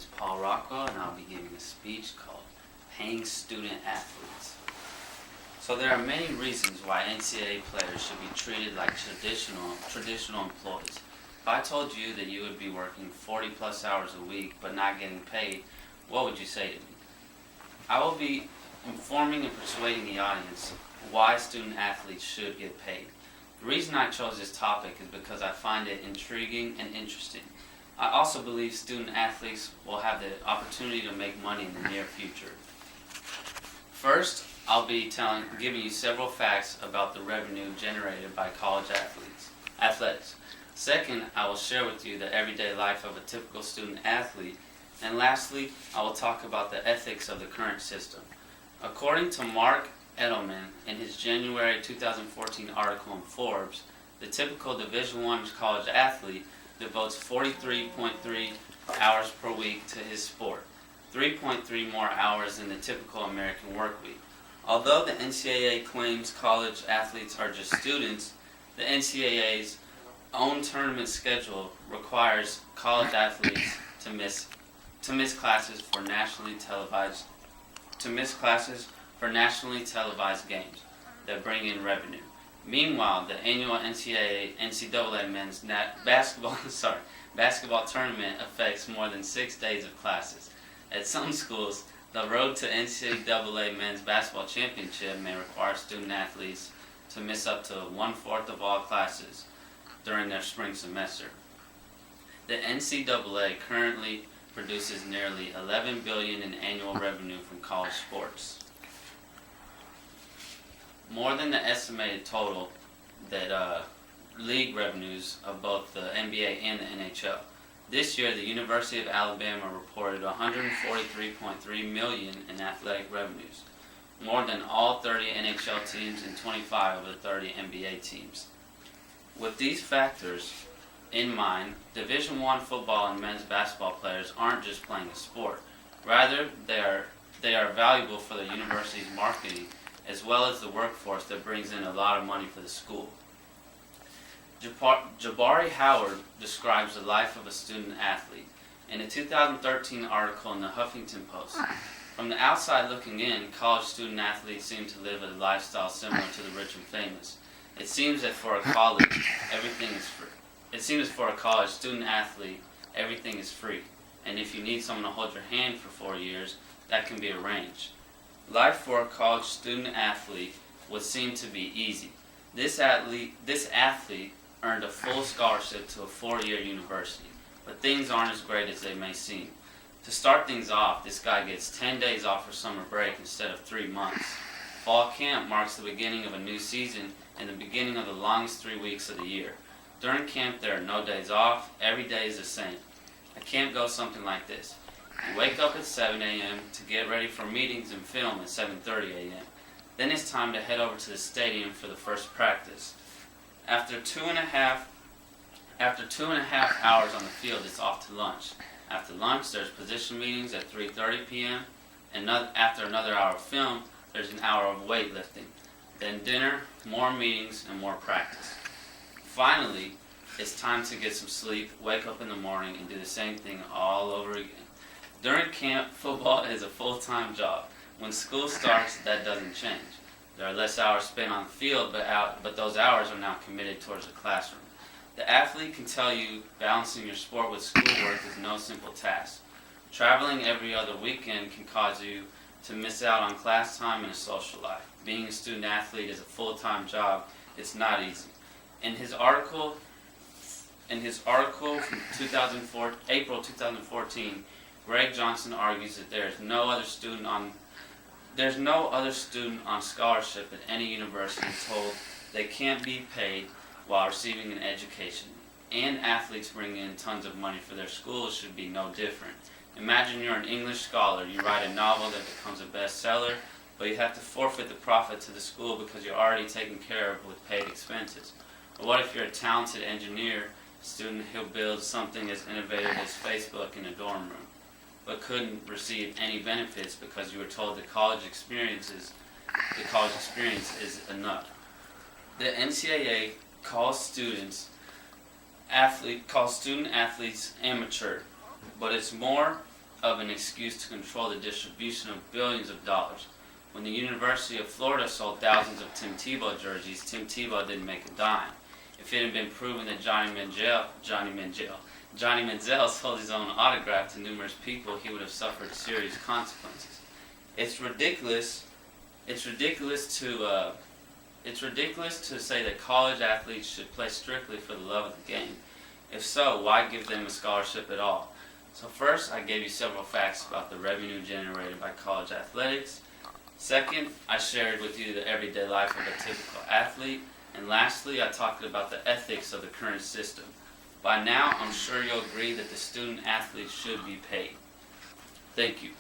is Paul Rockwell, and I'll be giving a speech called Paying Student Athletes. So there are many reasons why NCAA players should be treated like traditional employees. If I told you that you would be working 40 plus hours a week but not getting paid, what would you say to me? I will be informing and persuading the audience why student athletes should get paid. The reason I chose this topic is because I find it intriguing and interesting. I also believe student athletes will have the opportunity to make money in the near future. First, I'll be giving you several facts about the revenue generated by college athletics. Second, I will share with you the everyday life of a typical student athlete. And lastly, I will talk about the ethics of the current system. According to Mark Edelman in his January 2014 article in Forbes, the typical Division I college athlete devotes 43.3 hours per week to his sport, 3.3 more hours than the typical American work week. Although the NCAA claims college athletes are just students, the NCAA's own tournament schedule requires college athletes to miss classes for nationally televised games that bring in revenue. Meanwhile, the annual NCAA men's basketball tournament affects more than 6 days of classes. At some schools, the road to NCAA men's basketball championship may require student athletes to miss up to 1/4 of all classes during their spring semester. The NCAA currently produces nearly $11 billion in annual revenue from college sports, more than the estimated total that league revenues of both the NBA and the NHL. This year, the University of Alabama reported $143.3 million in athletic revenues, more than all 30 NHL teams and 25 of the 30 NBA teams. With these factors in mind, Division I football and men's basketball players aren't just playing a sport. Rather, they are valuable for the university's marketing as well as the workforce that brings in a lot of money for the school. Jabari Howard describes the life of a student athlete in a 2013 article in the Huffington Post. From the outside looking in, college student athletes seem to live a lifestyle similar to the rich and famous. It seems that for a college student athlete, everything is free. And if you need someone to hold your hand for 4 years, that can be arranged. Life for a college student athlete would seem to be easy. This athlete earned a full scholarship to a 4-year university, but things aren't as great as they may seem. To start things off, this guy gets 10 days off for summer break instead of 3 months. Fall camp marks the beginning of a new season and the beginning of the longest 3 weeks of the year. During camp, there are no days off. Every day is the same. A camp goes something like this. You wake up at 7 a.m. to get ready for meetings and film at 7:30 a.m. Then it's time to head over to the stadium for the first practice. After two and a half hours on the field, it's off to lunch. After lunch, there's position meetings at 3:30 p.m. And after another hour of film, there's an hour of weightlifting. Then dinner, more meetings, and more practice. Finally, it's time to get some sleep, wake up in the morning, and do the same thing all over again. During camp, football is a full-time job. When school starts, that doesn't change. There are less hours spent on the field, but those hours are now committed towards the classroom. The athlete can tell you balancing your sport with schoolwork is no simple task. Traveling every other weekend can cause you to miss out on class time and a social life. Being a student athlete is a full-time job. It's not easy. In his article from April 2014, Greg Johnson argues that there's no other student on scholarship at any university told they can't be paid while receiving an education. And athletes bring in tons of money for their schools should be no different. Imagine you're an English scholar. You write a novel that becomes a bestseller, but you have to forfeit the profit to the school because you're already taken care of with paid expenses. Or what if you're a talented engineer student who builds something as innovative as Facebook in a dorm room, but couldn't receive any benefits because you were told the college experience is enough. The NCAA calls student athletes amateur, but it's more of an excuse to control the distribution of billions of dollars. When the University of Florida sold thousands of Tim Tebow jerseys, Tim Tebow didn't make a dime. If it had been proven that Johnny Manziel sold his own autograph to numerous people, he would have suffered serious consequences. It's ridiculous to say that college athletes should play strictly for the love of the game. If so, why give them a scholarship at all? So first, I gave you several facts about the revenue generated by college athletics. Second, I shared with you the everyday life of a typical athlete. And lastly, I talked about the ethics of the current system. By now, I'm sure you'll agree that the student athletes should be paid. Thank you.